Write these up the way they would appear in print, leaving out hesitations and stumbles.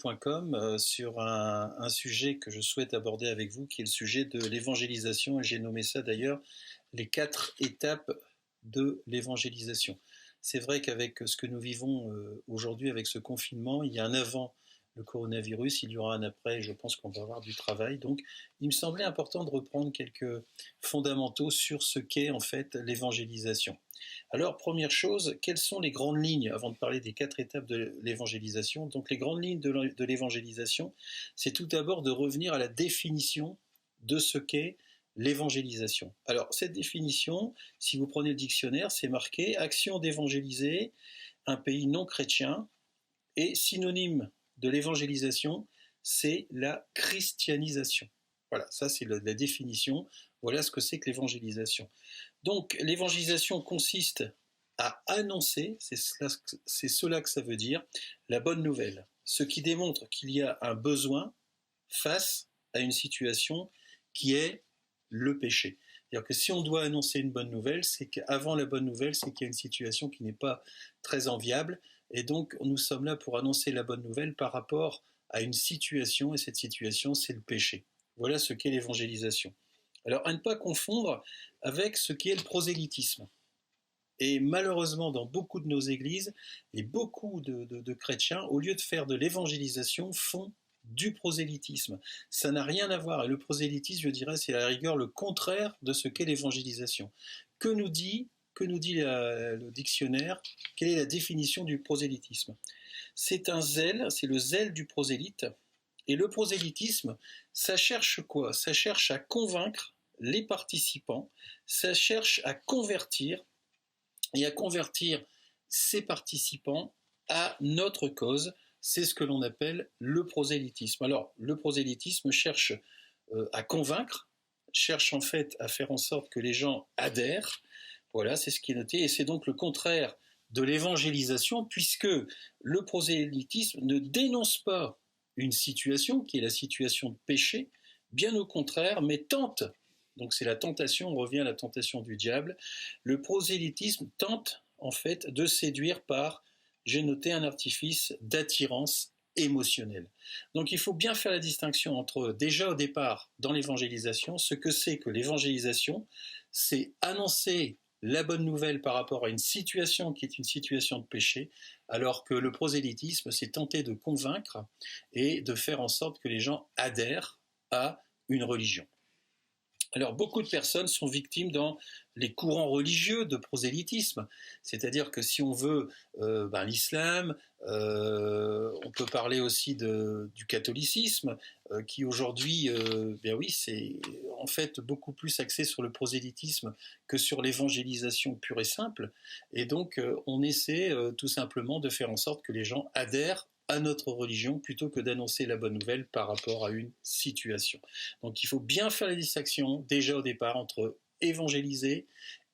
www.eclecticprêtre.com sur un sujet que je souhaite aborder avec vous, qui est le sujet de l'évangélisation, et j'ai nommé ça d'ailleurs les 4 étapes de l'évangélisation. C'est vrai qu'avec ce que nous vivons aujourd'hui, avec ce confinement, il y a un avant le coronavirus, il y aura un après, et je pense qu'on va avoir du travail. Donc, il me semblait important de reprendre quelques fondamentaux sur ce qu'est en fait l'évangélisation. Alors, première chose, quelles sont les grandes lignes, avant de parler des 4 étapes de l'évangélisation? Donc, les grandes lignes de l'évangélisation, c'est tout d'abord de revenir à la définition de ce qu'est l'évangélisation. Alors, cette définition, si vous prenez le dictionnaire, c'est marqué « action d'évangéliser un pays non chrétien » et synonyme de l'évangélisation, c'est la christianisation. Voilà, ça c'est la définition. Voilà ce que c'est que l'évangélisation. Donc, l'évangélisation consiste à annoncer, c'est cela que ça veut dire, la bonne nouvelle. Ce qui démontre qu'il y a un besoin face à une situation qui est le péché. C'est-à-dire que si on doit annoncer une bonne nouvelle, c'est qu'avant la bonne nouvelle, c'est qu'il y a une situation qui n'est pas très enviable. Et donc, nous sommes là pour annoncer la bonne nouvelle par rapport à une situation, et cette situation, c'est le péché. Voilà ce qu'est l'évangélisation. Alors, à ne pas confondre avec ce qu'est le prosélytisme. Et malheureusement, dans beaucoup de nos églises, et beaucoup de chrétiens, au lieu de faire de l'évangélisation, font du prosélytisme. Ça n'a rien à voir. Et le prosélytisme, je dirais, c'est à la rigueur le contraire de ce qu'est l'évangélisation. Que nous dit le dictionnaire? Quelle est la définition du prosélytisme? C'est un zèle, c'est le zèle du prosélyte. Et le prosélytisme, ça cherche quoi? Ça cherche à convaincre les participants, ça cherche à convertir ces participants à notre cause. C'est ce que l'on appelle le prosélytisme. Alors, le prosélytisme cherche à convaincre, cherche en fait à faire en sorte que les gens adhèrent. Voilà, c'est ce qui est noté, et c'est donc le contraire de l'évangélisation, puisque le prosélytisme ne dénonce pas une situation qui est la situation de péché, bien au contraire, mais tente, donc c'est la tentation, on revient à la tentation du diable, le prosélytisme tente en fait de séduire par, j'ai noté, un artifice d'attirance émotionnelle. Donc il faut bien faire la distinction entre, déjà au départ, dans l'évangélisation, ce que c'est que l'évangélisation, c'est annoncer la bonne nouvelle par rapport à une situation qui est une situation de péché, alors que le prosélytisme, c'est tenter de convaincre et de faire en sorte que les gens adhèrent à une religion. Alors, beaucoup de personnes sont victimes dans les courants religieux de prosélytisme, c'est-à-dire que si on veut l'islam, on peut parler aussi du catholicisme, qui aujourd'hui, c'est en fait beaucoup plus axé sur le prosélytisme que sur l'évangélisation pure et simple, et donc on essaie tout simplement de faire en sorte que les gens adhèrent à notre religion plutôt que d'annoncer la bonne nouvelle par rapport à une situation. Donc il faut bien faire la distinction déjà au départ entre évangéliser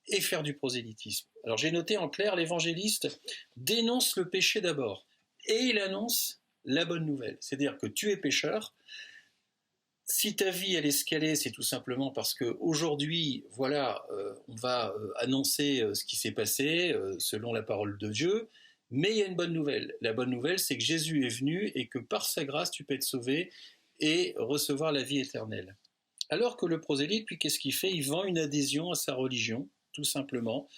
et faire du prosélytisme. Alors j'ai noté en clair, l'évangéliste dénonce le péché d'abord et il annonce la bonne nouvelle, c'est-à-dire que tu es pécheur. Si ta vie elle est ce qu'elle est, c'est tout simplement parce qu'aujourd'hui, voilà, on va annoncer ce qui s'est passé selon la parole de Dieu. Mais il y a une bonne nouvelle. La bonne nouvelle, c'est que Jésus est venu et que par sa grâce, tu peux être sauvé et recevoir la vie éternelle. Alors que le prosélyte, puis qu'est-ce qu'il fait? Il vend une adhésion à sa religion, tout simplement.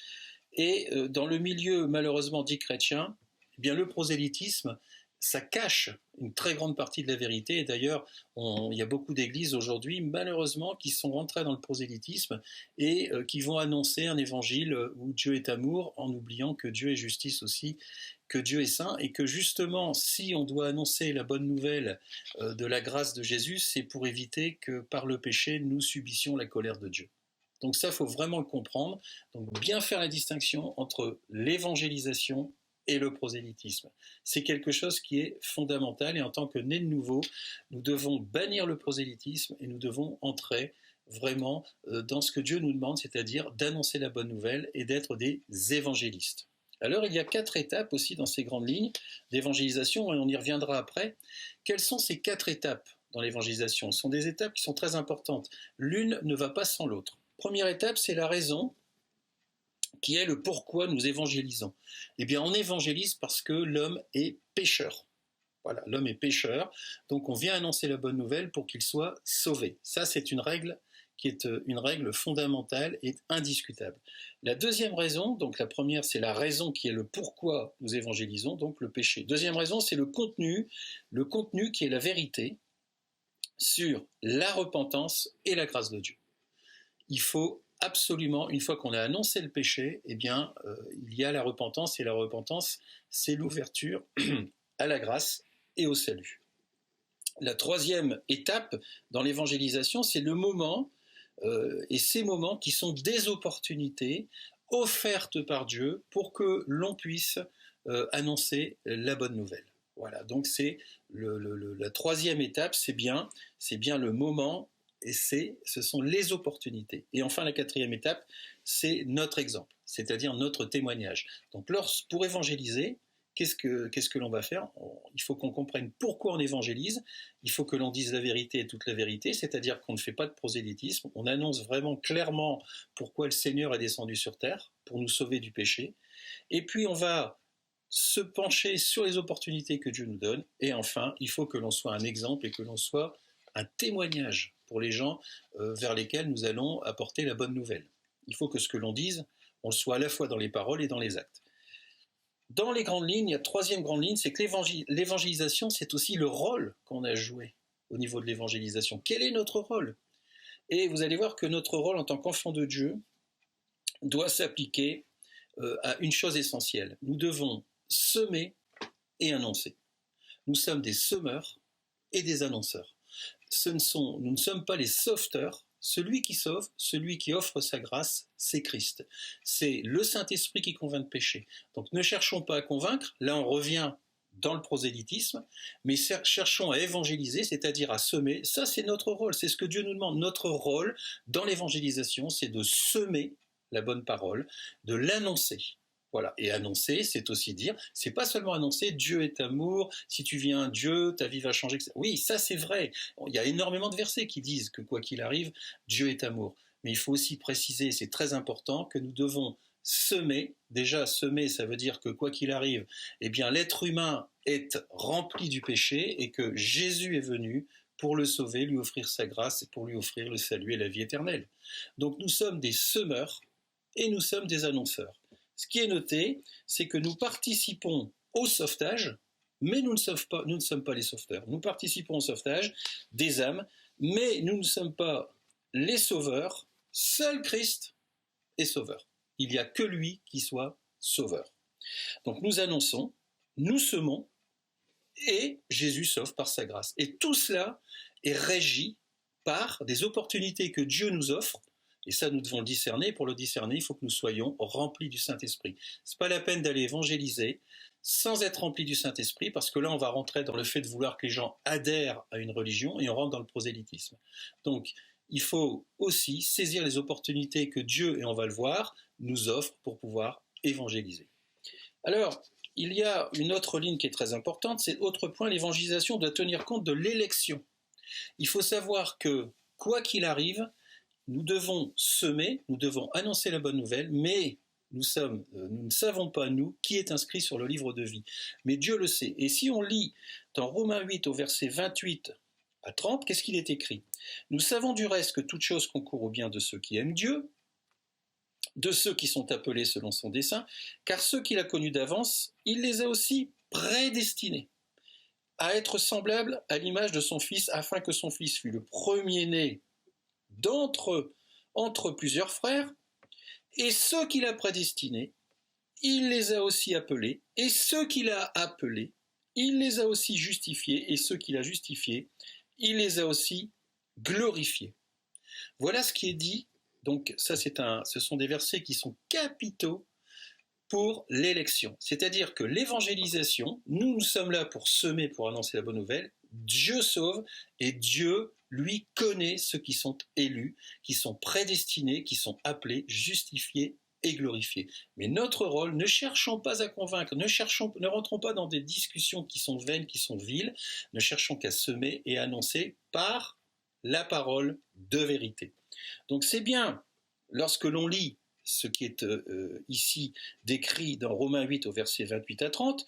Et dans le milieu malheureusement dit chrétien, eh bien le prosélytisme, ça cache une très grande partie de la vérité. Et d'ailleurs, il y a beaucoup d'églises aujourd'hui, malheureusement, qui sont rentrées dans le prosélytisme et qui vont annoncer un évangile où Dieu est amour, en oubliant que Dieu est justice aussi, que Dieu est saint, et que justement, si on doit annoncer la bonne nouvelle de la grâce de Jésus, c'est pour éviter que par le péché, nous subissions la colère de Dieu. Donc ça, il faut vraiment le comprendre. Donc bien faire la distinction entre l'évangélisation et le prosélytisme. C'est quelque chose qui est fondamental, et en tant que nés de nouveau, nous devons bannir le prosélytisme et nous devons entrer vraiment dans ce que Dieu nous demande, c'est-à-dire d'annoncer la bonne nouvelle et d'être des évangélistes. Alors il y a 4 étapes aussi dans ces grandes lignes d'évangélisation, et on y reviendra après. Quelles sont ces 4 étapes dans l'évangélisation? Ce sont des étapes qui sont très importantes. L'une ne va pas sans l'autre. Première étape, c'est la raison, qui est le pourquoi nous évangélisons. Eh bien, on évangélise parce que l'homme est pécheur. Voilà, l'homme est pécheur, donc on vient annoncer la bonne nouvelle pour qu'il soit sauvé. Ça, c'est une règle qui est une règle fondamentale et indiscutable. La deuxième raison, donc la première, c'est la raison qui est le pourquoi nous évangélisons, donc le péché. Deuxième raison, c'est le contenu qui est la vérité sur la repentance et la grâce de Dieu. Il faut absolument, une fois qu'on a annoncé le péché, eh bien, il y a la repentance, et la repentance, c'est l'ouverture à la grâce et au salut. La troisième étape dans l'évangélisation, c'est le moment, et ces moments qui sont des opportunités offertes par Dieu pour que l'on puisse annoncer la bonne nouvelle. Voilà, donc c'est la troisième étape, c'est bien le moment, et ce sont les opportunités. Et enfin, la quatrième étape, c'est notre exemple, c'est-à-dire notre témoignage. Donc pour évangéliser, qu'est-ce que l'on va faire? Il faut qu'on comprenne pourquoi on évangélise, il faut que l'on dise la vérité et toute la vérité, c'est-à-dire qu'on ne fait pas de prosélytisme, on annonce vraiment clairement pourquoi le Seigneur est descendu sur terre, pour nous sauver du péché, et puis on va se pencher sur les opportunités que Dieu nous donne, et enfin, il faut que l'on soit un exemple et que l'on soit un témoignage pour les gens vers lesquels nous allons apporter la bonne nouvelle. Il faut que ce que l'on dise, on le soit à la fois dans les paroles et dans les actes. Dans les grandes lignes, il y a troisième grande ligne, c'est que l'évangélisation, c'est aussi le rôle qu'on a joué au niveau de l'évangélisation. Quel est notre rôle? Et vous allez voir que notre rôle en tant qu'enfant de Dieu doit s'appliquer à une chose essentielle. Nous devons semer et annoncer. Nous sommes des semeurs et des annonceurs. Nous ne sommes pas les sauveteurs. Celui qui sauve, celui qui offre sa grâce, c'est Christ. C'est le Saint-Esprit qui convainc de péché. Donc ne cherchons pas à convaincre, là on revient dans le prosélytisme, mais cherchons à évangéliser, c'est-à-dire à semer. Ça c'est notre rôle, c'est ce que Dieu nous demande. Notre rôle dans l'évangélisation, c'est de semer la bonne parole, de l'annoncer. Voilà. Et annoncer, c'est aussi dire, c'est pas seulement annoncer Dieu est amour, si tu viens Dieu, ta vie va changer. Etc. Oui, ça c'est vrai. Il y a énormément de versets qui disent que quoi qu'il arrive, Dieu est amour. Mais il faut aussi préciser, c'est très important, que nous devons semer. Déjà, semer, ça veut dire que quoi qu'il arrive, eh bien, l'être humain est rempli du péché et que Jésus est venu pour le sauver, lui offrir sa grâce et pour lui offrir le salut et la vie éternelle. Donc nous sommes des semeurs et nous sommes des annonceurs. Ce qui est noté, c'est que nous participons au sauvetage, mais nous ne sommes pas les sauveteurs. Nous participons au sauvetage des âmes, mais nous ne sommes pas les sauveurs. Seul Christ est sauveur. Il n'y a que lui qui soit sauveur. Donc nous annonçons, nous semons, et Jésus sauve par sa grâce. Et tout cela est régi par des opportunités que Dieu nous offre. Et ça, nous devons le discerner. Pour le discerner, il faut que nous soyons remplis du Saint-Esprit. Ce n'est pas la peine d'aller évangéliser sans être remplis du Saint-Esprit, parce que là, on va rentrer dans le fait de vouloir que les gens adhèrent à une religion et on rentre dans le prosélytisme. Donc, il faut aussi saisir les opportunités que Dieu, et on va le voir, nous offre pour pouvoir évangéliser. Alors, il y a une autre ligne qui est très importante, c'est autre point, l'évangélisation doit tenir compte de l'élection. Il faut savoir que, quoi qu'il arrive, nous devons semer, nous devons annoncer la bonne nouvelle, mais nous ne savons pas, nous, qui est inscrit sur le livre de vie. Mais Dieu le sait. Et si on lit dans Romains 8 au verset 28 à 30, qu'est-ce qu'il est écrit? Nous savons du reste que toute chose concourt au bien de ceux qui aiment Dieu, de ceux qui sont appelés selon son dessein, car ceux qu'il a connus d'avance, il les a aussi prédestinés à être semblables à l'image de son Fils, afin que son Fils fût le premier-né entre plusieurs frères, et ceux qu'il a prédestinés, il les a aussi appelés, et ceux qu'il a appelés, il les a aussi justifiés, et ceux qu'il a justifiés, il les a aussi glorifiés. Voilà ce qui est dit. Donc ça, ce sont des versets qui sont capitaux pour l'élection. C'est-à-dire que l'évangélisation, nous sommes là pour semer, pour annoncer la bonne nouvelle. Dieu sauve et Dieu, lui, connaît ceux qui sont élus, qui sont prédestinés, qui sont appelés, justifiés et glorifiés. Mais notre rôle, ne cherchons pas à convaincre, ne rentrons pas dans des discussions qui sont vaines, qui sont viles, ne cherchons qu'à semer et annoncer par la parole de vérité. Donc c'est bien, lorsque l'on lit ce qui est ici décrit dans Romains 8 au verset 28 à 30,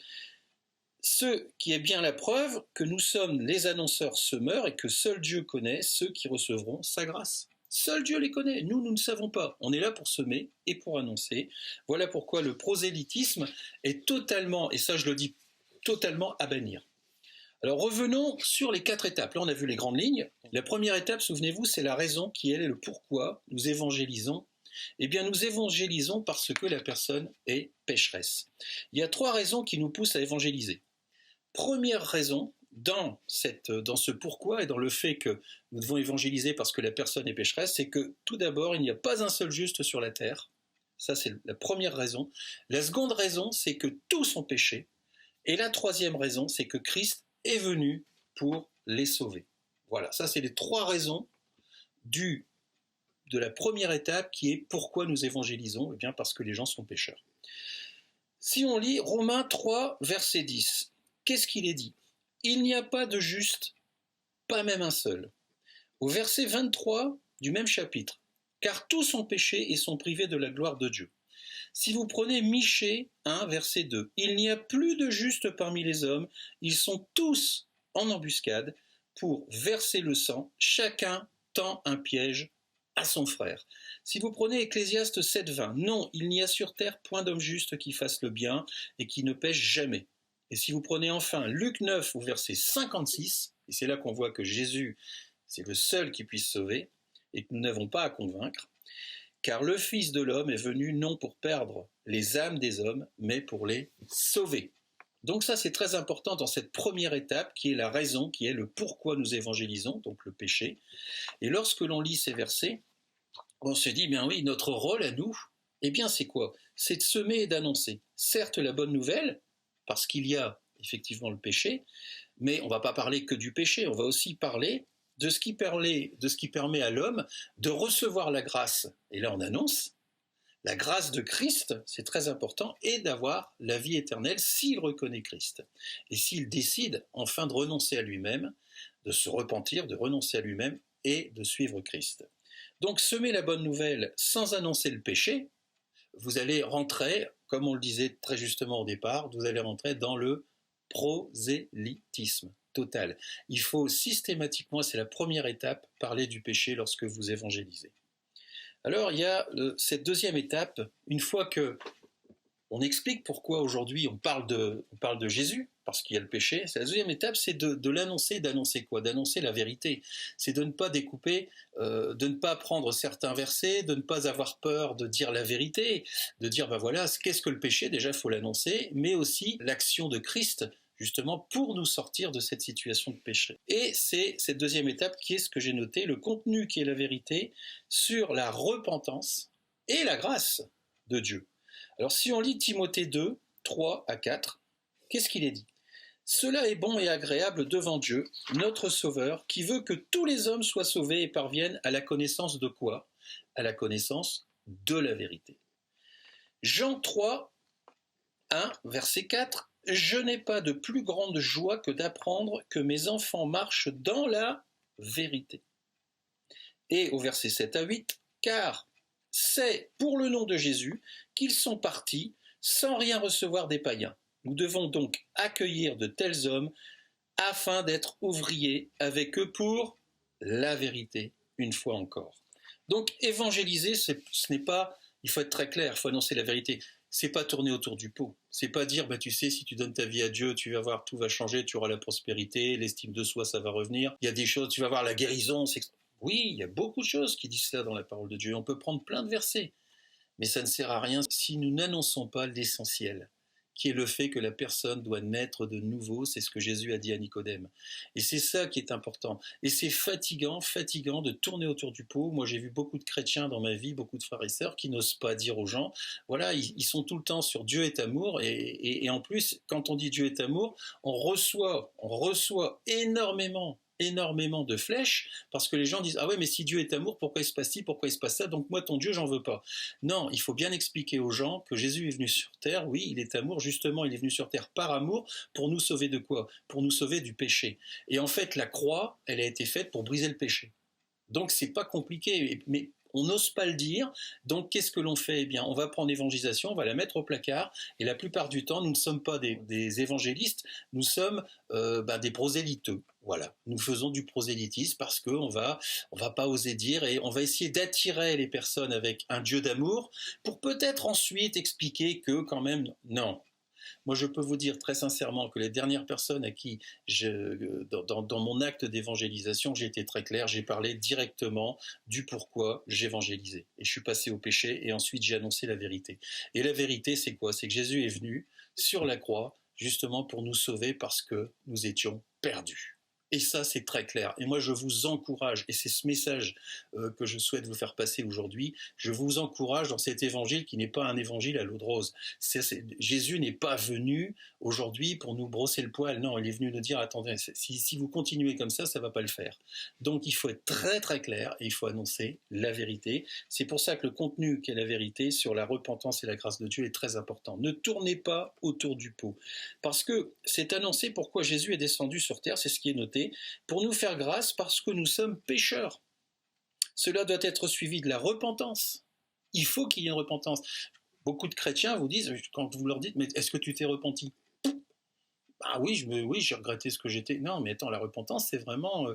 Ce qui est bien la preuve que nous sommes les annonceurs semeurs et que seul Dieu connaît ceux qui recevront sa grâce. Seul Dieu les connaît, nous ne savons pas. On est là pour semer et pour annoncer. Voilà pourquoi le prosélytisme est totalement, et ça je le dis, totalement à bannir. Alors revenons sur les 4 étapes. Là on a vu les grandes lignes. La première étape, souvenez-vous, c'est la raison qui est le pourquoi nous évangélisons. Eh bien nous évangélisons parce que la personne est pécheresse. Il y a 3 raisons qui nous poussent à évangéliser. Première raison, dans ce pourquoi et dans le fait que nous devons évangéliser parce que la personne est pécheresse, c'est que tout d'abord, il n'y a pas un seul juste sur la terre. Ça, c'est la première raison. La seconde raison, c'est que tous sont péchés. Et la troisième raison, c'est que Christ est venu pour les sauver. Voilà, ça, c'est les 3 raisons de la première étape qui est pourquoi nous évangélisons. Eh bien, parce que les gens sont pécheurs. Si on lit Romains 3, verset 10, qu'est-ce qu'il est dit ? Il n'y a pas de juste, pas même un seul. Au verset 23 du même chapitre, car tous ont péché et sont privés de la gloire de Dieu. Si vous prenez Michée 1, verset 2, il n'y a plus de juste parmi les hommes, ils sont tous en embuscade pour verser le sang, chacun tend un piège à son frère. Si vous prenez Ecclésiaste 7, 20, non, il n'y a sur terre point d'homme juste qui fasse le bien et qui ne pêche jamais. Et si vous prenez enfin Luc 9 au verset 56, et c'est là qu'on voit que Jésus, c'est le seul qui puisse sauver, et que nous n'avons pas à convaincre, car le Fils de l'homme est venu non pour perdre les âmes des hommes, mais pour les sauver. Donc ça, c'est très important dans cette première étape, qui est la raison, qui est le pourquoi nous évangélisons, donc le péché. Et lorsque l'on lit ces versets, on se dit, bien oui, notre rôle à nous, eh bien c'est quoi ? C'est de semer et d'annoncer. Certes, la bonne nouvelle, parce qu'il y a effectivement le péché, mais on ne va pas parler que du péché, on va aussi parler de ce qui permet à l'homme de recevoir la grâce. Et là on annonce la grâce de Christ, c'est très important, et d'avoir la vie éternelle s'il reconnaît Christ. Et s'il décide enfin de renoncer à lui-même, de se repentir, de renoncer à lui-même et de suivre Christ. Donc semer la bonne nouvelle sans annoncer le péché, vous allez rentrer, comme on le disait très justement au départ, vous allez rentrer dans le prosélytisme total. Il faut systématiquement, c'est la première étape, parler du péché lorsque vous évangélisez. Alors il y a cette deuxième étape, une fois que on explique pourquoi aujourd'hui on parle de Jésus, parce qu'il y a le péché. La deuxième étape, c'est de l'annoncer. D'annoncer quoi ? D'annoncer la vérité. C'est de ne pas découper, de ne pas prendre certains versets, de ne pas avoir peur de dire la vérité, de dire, ben voilà, qu'est-ce que le péché ? Déjà, il faut l'annoncer, mais aussi l'action de Christ, justement, pour nous sortir de cette situation de péché. Et c'est cette deuxième étape qui est ce que j'ai noté, le contenu qui est la vérité sur la repentance et la grâce de Dieu. Alors si on lit Timothée 2, 3 à 4, qu'est-ce qu'il est dit ? Cela est bon et agréable devant Dieu, notre Sauveur, qui veut que tous les hommes soient sauvés et parviennent à la connaissance de quoi ? À la connaissance de la vérité. Jean 3, 1, verset 4, « Je n'ai pas de plus grande joie que d'apprendre que mes enfants marchent dans la vérité. » Et au verset 7 à 8, « Car c'est pour le nom de Jésus qu'ils sont partis sans rien recevoir des païens. Nous devons donc accueillir de tels hommes afin d'être ouvriers avec eux pour la vérité, une fois encore. » Donc évangéliser, ce n'est pas, il faut être très clair, il faut annoncer la vérité. C'est pas tourner autour du pot. C'est pas dire, tu sais, si tu donnes ta vie à Dieu, tu vas voir, tout va changer, tu auras la prospérité, l'estime de soi, ça va revenir. Il y a des choses, tu vas voir la guérison. Oui, il y a beaucoup de choses qui disent cela dans la parole de Dieu. On peut prendre plein de versets. Mais ça ne sert à rien si nous n'annonçons pas l'essentiel, qui est le fait que la personne doit naître de nouveau. C'est ce que Jésus a dit à Nicodème. Et c'est ça qui est important. Et c'est fatigant de tourner autour du pot. Moi, j'ai vu beaucoup de chrétiens dans ma vie, beaucoup de frères et sœurs qui n'osent pas dire aux gens, voilà, ils sont tout le temps sur Dieu est amour. Et en plus, quand on dit Dieu est amour, on reçoit énormément de flèches, parce que les gens disent, ah ouais, mais si Dieu est amour, pourquoi il se passe ci, pourquoi il se passe ça, donc moi ton Dieu j'en veux pas. Non, il faut bien expliquer aux gens que Jésus est venu sur terre, oui, il est amour, justement il est venu sur terre par amour, pour nous sauver de quoi ? Pour nous sauver du péché. Et en fait la croix, elle a été faite pour briser le péché. Donc c'est pas compliqué, mais on n'ose pas le dire. Donc qu'est-ce que l'on fait? Eh bien, on va prendre l'évangélisation, on va la mettre au placard, et la plupart du temps, nous ne sommes pas des évangélistes, nous sommes des prosélyteux. Voilà, nous faisons du prosélytisme parce on va pas oser dire, et on va essayer d'attirer les personnes avec un Dieu d'amour pour peut-être ensuite expliquer que quand même, non. Moi, je peux vous dire très sincèrement que les dernières personnes à qui, dans mon acte d'évangélisation, j'ai été très clair, j'ai parlé directement du pourquoi j'évangélisais. Et je suis passé au péché, et ensuite j'ai annoncé la vérité. Et la vérité, c'est quoi? C'est que Jésus est venu sur la croix justement pour nous sauver parce que nous étions perdus. Et ça, c'est très clair. Et moi, je vous encourage, et c'est ce message que je souhaite vous faire passer aujourd'hui, je vous encourage dans cet évangile qui n'est pas un évangile à l'eau de rose. Jésus n'est pas venu aujourd'hui pour nous brosser le poil. Non, il est venu nous dire, attendez, si vous continuez comme ça ne va pas le faire. Donc, il faut être très très clair et il faut annoncer la vérité. C'est pour ça que le contenu qu'est la vérité sur la repentance et la grâce de Dieu est très important. Ne tournez pas autour du pot. Parce que c'est annoncé pourquoi Jésus est descendu sur terre, c'est ce qui est noté, pour nous faire grâce parce que nous sommes pécheurs. Cela doit être suivi de la repentance. Il faut qu'il y ait une repentance. Beaucoup de chrétiens vous disent, quand vous leur dites, mais est-ce que tu t'es repenti? Ah oui, j'ai regretté ce que j'étais. Non, mais attends, la repentance, c'est vraiment...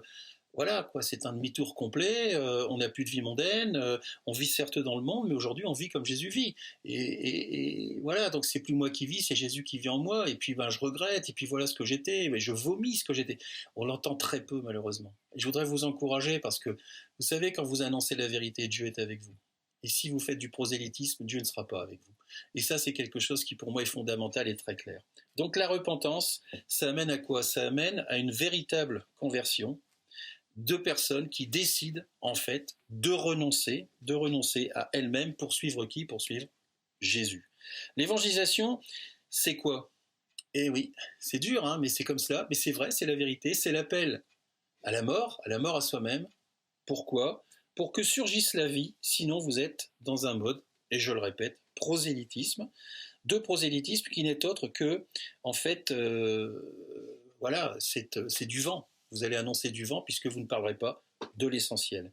voilà, quoi, c'est un demi-tour complet, on n'a plus de vie mondaine, on vit certes dans le monde, mais aujourd'hui on vit comme Jésus vit. Et voilà, donc c'est plus moi qui vis, c'est Jésus qui vit en moi, et puis je regrette, et puis voilà ce que j'étais, mais je vomis ce que j'étais. On l'entend très peu malheureusement. Et je voudrais vous encourager parce que, vous savez, quand vous annoncez la vérité, Dieu est avec vous. Et si vous faites du prosélytisme, Dieu ne sera pas avec vous. Et ça, c'est quelque chose qui pour moi est fondamental et très clair. Donc la repentance, ça amène à quoi? Ça amène à une véritable conversion, de personnes qui décident en fait de renoncer à elles-mêmes pour suivre qui? Pour suivre Jésus. L'évangélisation, c'est quoi? Eh oui, c'est dur, hein, mais c'est comme cela, mais c'est vrai, c'est la vérité, c'est l'appel à la mort à soi-même. Pourquoi? Pour que surgisse la vie, sinon vous êtes dans un mode, et je le répète, prosélytisme, de prosélytisme qui n'est autre que, en fait, voilà, c'est du vent. Vous allez annoncer du vent puisque vous ne parlerez pas de l'essentiel.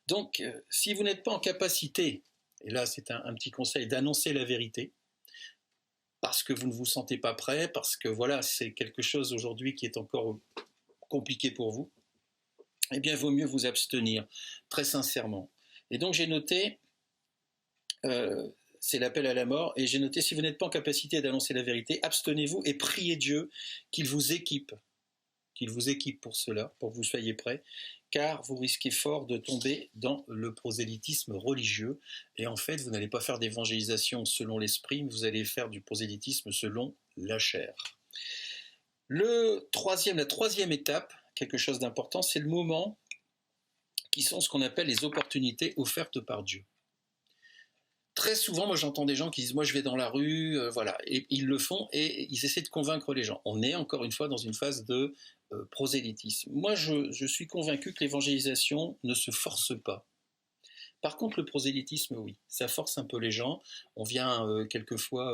Donc, si vous n'êtes pas en capacité, et là c'est un petit conseil, d'annoncer la vérité, parce que vous ne vous sentez pas prêt, parce que voilà, c'est quelque chose aujourd'hui qui est encore compliqué pour vous, eh bien, il vaut mieux vous abstenir, très sincèrement. Et donc, j'ai noté, c'est l'appel à la mort, et j'ai noté, si vous n'êtes pas en capacité d'annoncer la vérité, abstenez-vous et priez Dieu qu'il vous équipe pour cela, pour que vous soyez prêts, car vous risquez fort de tomber dans le prosélytisme religieux, et en fait, vous n'allez pas faire d'évangélisation selon l'esprit, mais vous allez faire du prosélytisme selon la chair. La troisième étape, quelque chose d'important, c'est le moment qui sont ce qu'on appelle les opportunités offertes par Dieu. Très souvent, moi j'entends des gens qui disent « moi je vais dans la rue », voilà, et ils le font et ils essaient de convaincre les gens. On est encore une fois dans une phase de prosélytisme. Moi je suis convaincu que l'évangélisation ne se force pas. Par contre, le prosélytisme, oui, ça force un peu les gens. On vient quelquefois,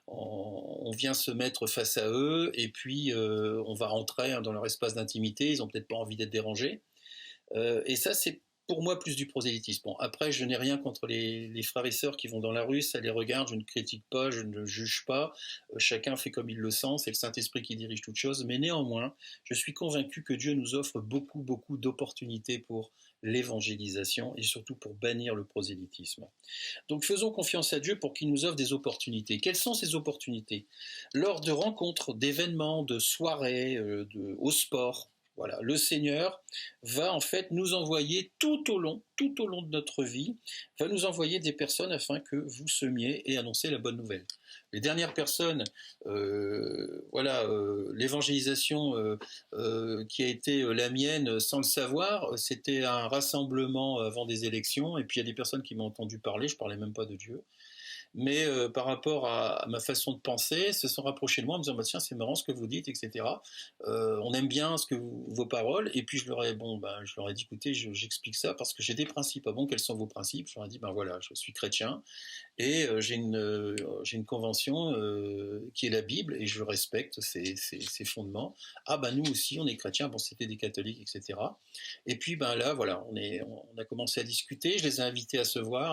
on vient se mettre face à eux et puis on va rentrer dans leur espace d'intimité. Ils n'ont peut-être pas envie d'être dérangés. Et ça, c'est pour moi plus du prosélytisme. Bon, après, je n'ai rien contre les frères et sœurs qui vont dans la rue, ça les regarde, je ne critique pas, je ne juge pas, chacun fait comme il le sent, c'est le Saint-Esprit qui dirige toute chose, mais néanmoins, je suis convaincu que Dieu nous offre beaucoup, beaucoup d'opportunités pour l'évangélisation et surtout pour bannir le prosélytisme. Donc faisons confiance à Dieu pour qu'il nous offre des opportunités. Quelles sont ces opportunités? Lors de rencontres, d'événements, de soirées, au sport, voilà, le Seigneur va en fait nous envoyer tout au long de notre vie, va nous envoyer des personnes afin que vous semiez et annoncez la bonne nouvelle. Les dernières personnes, l'évangélisation qui a été la mienne sans le savoir, c'était un rassemblement avant des élections, et puis il y a des personnes qui m'ont entendu parler, je ne parlais même pas de Dieu. mais par rapport à ma façon de penser, se sont rapprochés de moi en me disant bah, tiens, c'est marrant ce que vous dites, etc. On aime bien vos paroles, et puis je leur ai dit écoutez, j'explique ça parce que j'ai des principes. Ah bon, quels sont vos principes? Je leur ai dit ben voilà, je suis chrétien, et j'ai une convention qui est la Bible, et je respecte ces fondements. Ah ben nous aussi, on est chrétiens, bon c'était des catholiques, etc. Et puis ben là, voilà, on a commencé à discuter, je les ai invités à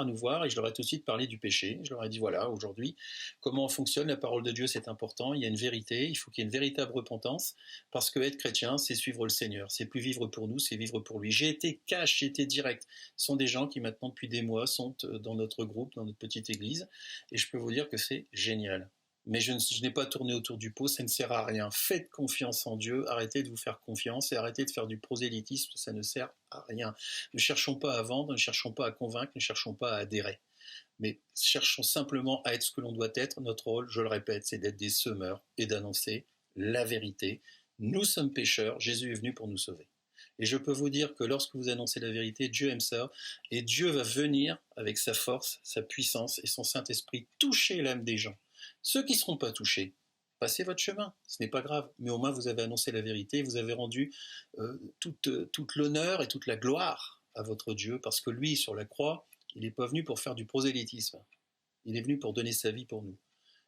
nous voir, et je leur ai tout de suite parlé du péché. Je leur ai dit voilà, aujourd'hui, comment fonctionne la parole de Dieu, c'est important, il y a une vérité, il faut qu'il y ait une véritable repentance, parce que être chrétien, c'est suivre le Seigneur, c'est plus vivre pour nous, c'est vivre pour lui. J'ai été cash, j'ai été direct. Ce sont des gens qui maintenant, depuis des mois, sont dans notre groupe, dans notre petite église, et je peux vous dire que c'est génial. Mais je n'ai pas tourné autour du pot, ça ne sert à rien. Faites confiance en Dieu, arrêtez de vous faire confiance et arrêtez de faire du prosélytisme, ça ne sert à rien. Ne cherchons pas à vendre, ne cherchons pas à convaincre, ne cherchons pas à adhérer. Mais cherchons simplement à être ce que l'on doit être. Notre rôle, je le répète, c'est d'être des semeurs et d'annoncer la vérité. Nous sommes pécheurs, Jésus est venu pour nous sauver. Et je peux vous dire que lorsque vous annoncez la vérité, Dieu aime ça, et Dieu va venir avec sa force, sa puissance et son Saint-Esprit toucher l'âme des gens. Ceux qui ne seront pas touchés, passez votre chemin, ce n'est pas grave, mais au moins vous avez annoncé la vérité, vous avez rendu toute l'honneur et toute la gloire à votre Dieu, parce que lui, sur la croix, il n'est pas venu pour faire du prosélytisme, il est venu pour donner sa vie pour nous.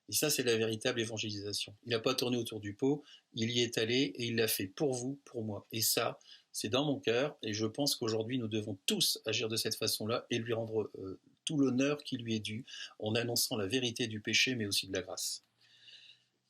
Et ça, c'est la véritable évangélisation. Il n'a pas tourné autour du pot, il y est allé et il l'a fait pour vous, pour moi. Et ça, c'est dans mon cœur, et je pense qu'aujourd'hui, nous devons tous agir de cette façon-là et lui rendre tout l'honneur qui lui est dû, en annonçant la vérité du péché, mais aussi de la grâce.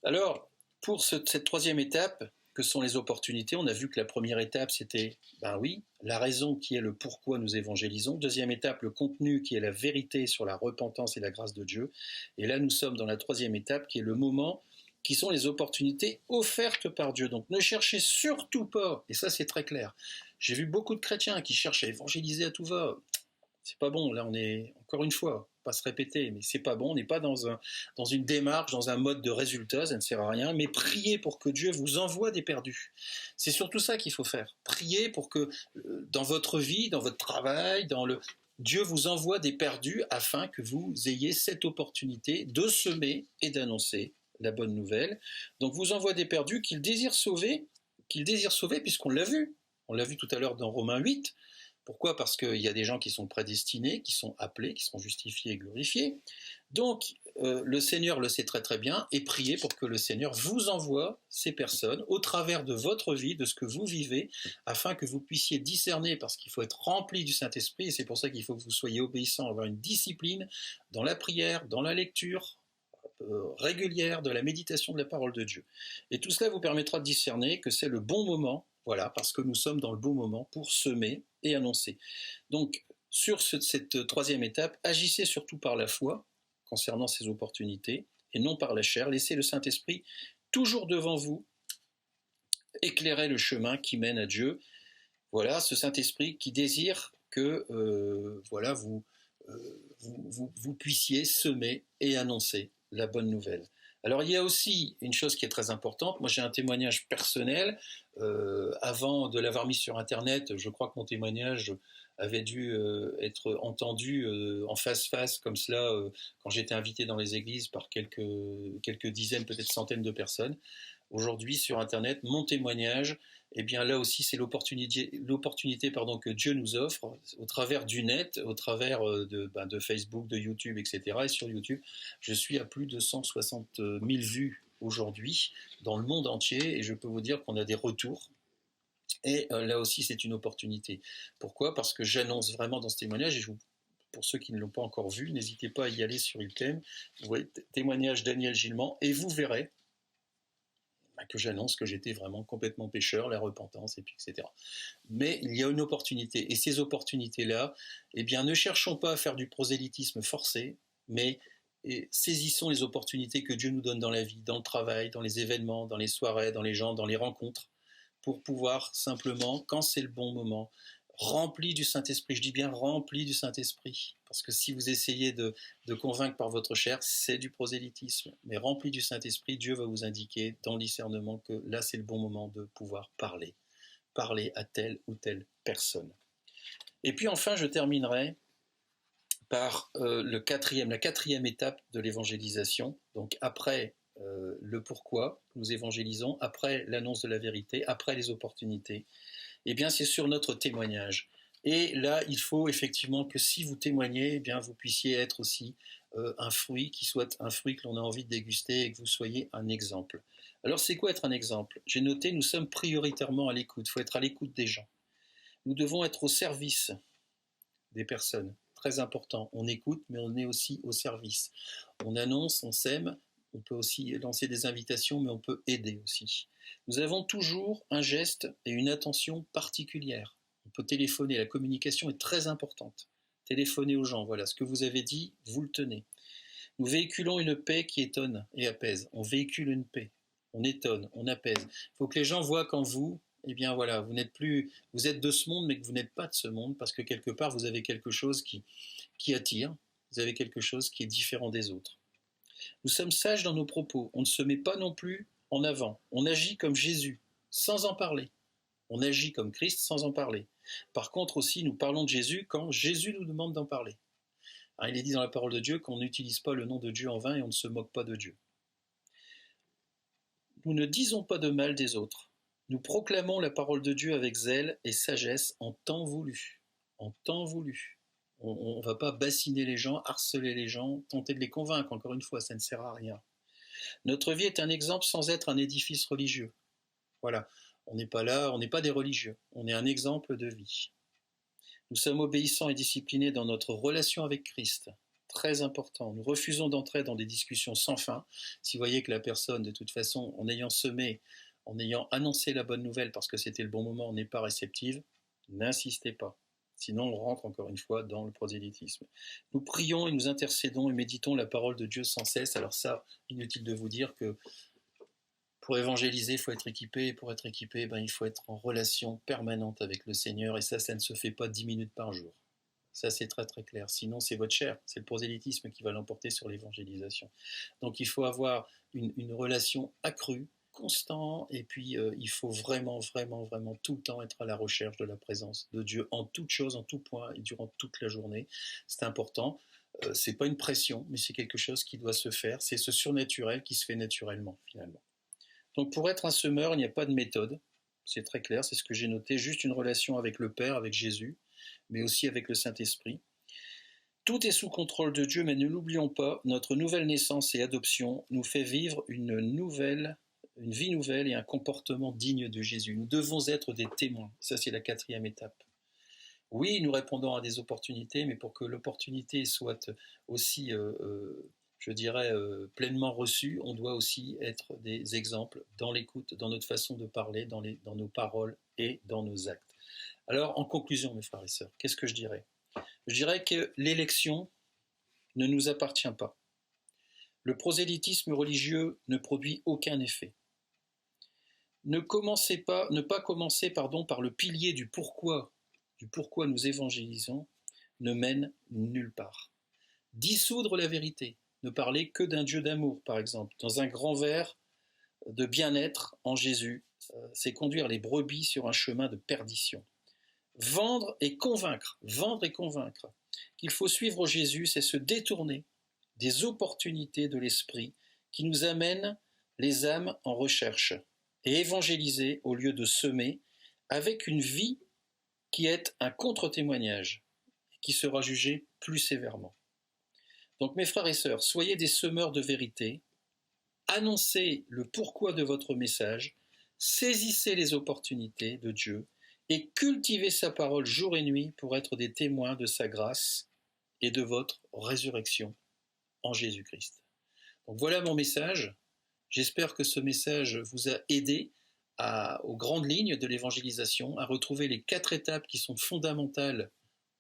Alors, pour cette troisième étape, que sont les opportunités, on a vu que la première étape, c'était, ben oui, la raison qui est le pourquoi nous évangélisons. Deuxième étape, le contenu qui est la vérité sur la repentance et la grâce de Dieu. Et là, nous sommes dans la troisième étape, qui est le moment, qui sont les opportunités offertes par Dieu. Donc ne cherchez surtout pas, et ça c'est très clair, j'ai vu beaucoup de chrétiens qui cherchent à évangéliser à tout va. C'est pas bon, là on est, encore une fois, pas se répéter, mais c'est pas bon, on n'est pas dans une démarche, dans un mode de résultat, ça ne sert à rien, mais priez pour que Dieu vous envoie des perdus. C'est surtout ça qu'il faut faire. Priez pour que dans votre vie, dans votre travail, Dieu vous envoie des perdus afin que vous ayez cette opportunité de semer et d'annoncer la bonne nouvelle. Donc vous envoie des perdus qu'il désire sauver puisqu'on l'a vu. On l'a vu tout à l'heure dans Romains 8. Pourquoi? Parce qu'il y a des gens qui sont prédestinés, qui sont appelés, qui seront justifiés et glorifiés. Donc, le Seigneur le sait très très bien, et priez pour que le Seigneur vous envoie ces personnes au travers de votre vie, de ce que vous vivez, afin que vous puissiez discerner, parce qu'il faut être rempli du Saint-Esprit, et c'est pour ça qu'il faut que vous soyez obéissants, avoir une discipline dans la prière, dans la lecture régulière, de la méditation de la parole de Dieu. Et tout cela vous permettra de discerner que c'est le bon moment, voilà, parce que nous sommes dans le bon moment pour semer et annoncer. Donc, sur cette troisième étape, agissez surtout par la foi concernant ces opportunités et non par la chair. Laissez le Saint-Esprit toujours devant vous, éclairer le chemin qui mène à Dieu. Voilà, ce Saint-Esprit qui désire que voilà, vous puissiez semer et annoncer la bonne nouvelle. Alors il y a aussi une chose qui est très importante. Moi j'ai un témoignage personnel. Avant de l'avoir mis sur Internet, je crois que mon témoignage avait dû être entendu en face-face comme cela quand j'étais invité dans les églises par quelques dizaines, peut-être centaines de personnes. Aujourd'hui sur Internet, mon témoignage, eh bien là aussi c'est l'opportunité que Dieu nous offre au travers du net, au travers de Facebook, de YouTube, etc. Et sur YouTube, je suis à plus de 160 000 vues aujourd'hui dans le monde entier, et je peux vous dire qu'on a des retours. Et là aussi c'est une opportunité. Pourquoi? Parce que j'annonce vraiment dans ce témoignage, et pour ceux qui ne l'ont pas encore vu, n'hésitez pas à y aller sur Ultem. Vous voyez, témoignage Daniel Gilman, et vous verrez que j'annonce que j'étais vraiment complètement pécheur, la repentance, et puis etc. Mais il y a une opportunité, et ces opportunités-là, eh bien, ne cherchons pas à faire du prosélytisme forcé, mais saisissons les opportunités que Dieu nous donne dans la vie, dans le travail, dans les événements, dans les soirées, dans les gens, dans les rencontres, pour pouvoir simplement, quand c'est le bon moment, rempli du Saint-Esprit, je dis bien rempli du Saint-Esprit, parce que si vous essayez de convaincre par votre chair, c'est du prosélytisme, mais rempli du Saint-Esprit, Dieu va vous indiquer dans le discernement que là c'est le bon moment de pouvoir parler à telle ou telle personne. Et puis enfin je terminerai par la quatrième étape de l'évangélisation. Donc après le pourquoi nous évangélisons, après l'annonce de la vérité, après les opportunités, eh bien c'est sur notre témoignage. Et là, il faut effectivement que si vous témoignez, eh bien vous puissiez être aussi un fruit qui soit un fruit que l'on a envie de déguster et que vous soyez un exemple. Alors c'est quoi être un exemple? J'ai noté, nous sommes prioritairement à l'écoute. Il faut être à l'écoute des gens. Nous devons être au service des personnes. Très important. On écoute, mais on est aussi au service. On annonce, on sème, on peut aussi lancer des invitations, mais on peut aider aussi. Nous avons toujours un geste et une attention particulière. On peut téléphoner, la communication est très importante. Téléphonez aux gens, voilà, ce que vous avez dit, vous le tenez. Nous véhiculons une paix qui étonne et apaise. On véhicule une paix, on étonne, on apaise. Il faut que les gens voient qu'en vous, eh bien voilà, vous n'êtes plus, vous êtes de ce monde, mais que vous n'êtes pas de ce monde, parce que quelque part, vous avez quelque chose qui attire, vous avez quelque chose qui est différent des autres. Nous sommes sages dans nos propos, on ne se met pas non plus en avant, on agit comme Jésus, sans en parler. On agit comme Christ sans en parler. Par contre aussi, nous parlons de Jésus quand Jésus nous demande d'en parler. Alors, il est dit dans la parole de Dieu qu'on n'utilise pas le nom de Dieu en vain et on ne se moque pas de Dieu. Nous ne disons pas de mal des autres. Nous proclamons la parole de Dieu avec zèle et sagesse en temps voulu. En temps voulu. On ne va pas bassiner les gens, harceler les gens, tenter de les convaincre. Encore une fois, ça ne sert à rien. Notre vie est un exemple sans être un édifice religieux. Voilà. On n'est pas là, on n'est pas des religieux. On est un exemple de vie. Nous sommes obéissants et disciplinés dans notre relation avec Christ. Très important. Nous refusons d'entrer dans des discussions sans fin. Si vous voyez que la personne, de toute façon, en ayant semé, en ayant annoncé la bonne nouvelle parce que c'était le bon moment, n'est pas réceptive, n'insistez pas. Sinon, on rentre encore une fois dans le prosélytisme. Nous prions et nous intercédons et méditons la parole de Dieu sans cesse. Alors ça, inutile de vous dire que pour évangéliser, il faut être équipé, et pour être équipé, il faut être en relation permanente avec le Seigneur, et ça ne se fait pas 10 minutes par jour. Ça, c'est très très clair. Sinon, c'est votre chair, c'est le prosélytisme qui va l'emporter sur l'évangélisation. Donc, il faut avoir une relation accrue, constante, et puis il faut vraiment, vraiment, vraiment tout le temps être à la recherche de la présence de Dieu en toutes choses, en tout point, et durant toute la journée. C'est important. C'est pas une pression, mais c'est quelque chose qui doit se faire. C'est ce surnaturel qui se fait naturellement, finalement. Donc pour être un semeur, il n'y a pas de méthode, c'est très clair, c'est ce que j'ai noté, juste une relation avec le Père, avec Jésus, mais aussi avec le Saint-Esprit. Tout est sous contrôle de Dieu, mais ne l'oublions pas, notre nouvelle naissance et adoption nous fait vivre une vie nouvelle et un comportement digne de Jésus. Nous devons être des témoins, ça c'est la quatrième étape. Oui, nous répondons à des opportunités, mais pour que l'opportunité soit aussi je dirais, pleinement reçu, on doit aussi être des exemples dans l'écoute, dans notre façon de parler, dans nos paroles et dans nos actes. Alors, en conclusion, mes frères et sœurs, qu'est-ce que je dirais? Je dirais que l'élection ne nous appartient pas. Le prosélytisme religieux ne produit aucun effet. Ne pas commencer par le pilier du pourquoi nous évangélisons, ne mène nulle part. Dissoudre la vérité, ne parler que d'un Dieu d'amour, par exemple, dans un grand verre de bien-être en Jésus, c'est conduire les brebis sur un chemin de perdition. Vendre et convaincre qu'il faut suivre Jésus, c'est se détourner des opportunités de l'esprit qui nous amènent les âmes en recherche et évangéliser au lieu de semer avec une vie qui est un contre-témoignage, qui sera jugée plus sévèrement. Donc mes frères et sœurs, soyez des semeurs de vérité, annoncez le pourquoi de votre message, saisissez les opportunités de Dieu et cultivez sa parole jour et nuit pour être des témoins de sa grâce et de votre résurrection en Jésus-Christ. Donc voilà mon message. J'espère que ce message vous a aidé aux grandes lignes de l'évangélisation, à retrouver les 4 étapes qui sont fondamentales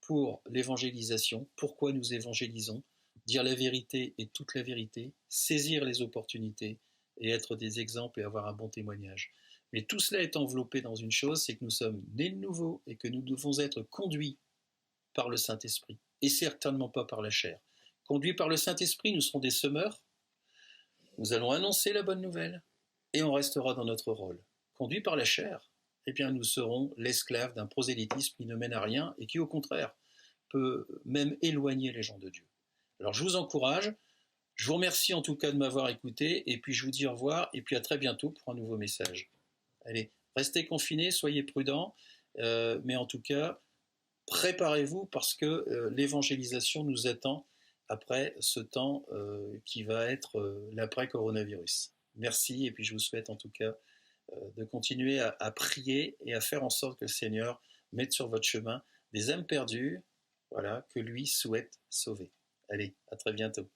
pour l'évangélisation, pourquoi nous évangélisons, dire la vérité et toute la vérité, saisir les opportunités et être des exemples et avoir un bon témoignage. Mais tout cela est enveloppé dans une chose, c'est que nous sommes nés de nouveau et que nous devons être conduits par le Saint-Esprit et certainement pas par la chair. Conduits par le Saint-Esprit, nous serons des semeurs, nous allons annoncer la bonne nouvelle et on restera dans notre rôle. Conduits par la chair, eh bien nous serons l'esclave d'un prosélytisme qui ne mène à rien et qui au contraire peut même éloigner les gens de Dieu. Alors je vous encourage, je vous remercie en tout cas de m'avoir écouté, et puis je vous dis au revoir, et puis à très bientôt pour un nouveau message. Allez, restez confinés, soyez prudents, mais en tout cas, préparez-vous parce que l'évangélisation nous attend après ce temps qui va être l'après-coronavirus. Merci, et puis je vous souhaite en tout cas de continuer à prier et à faire en sorte que le Seigneur mette sur votre chemin des âmes perdues, voilà, que lui souhaite sauver. Allez, à très bientôt.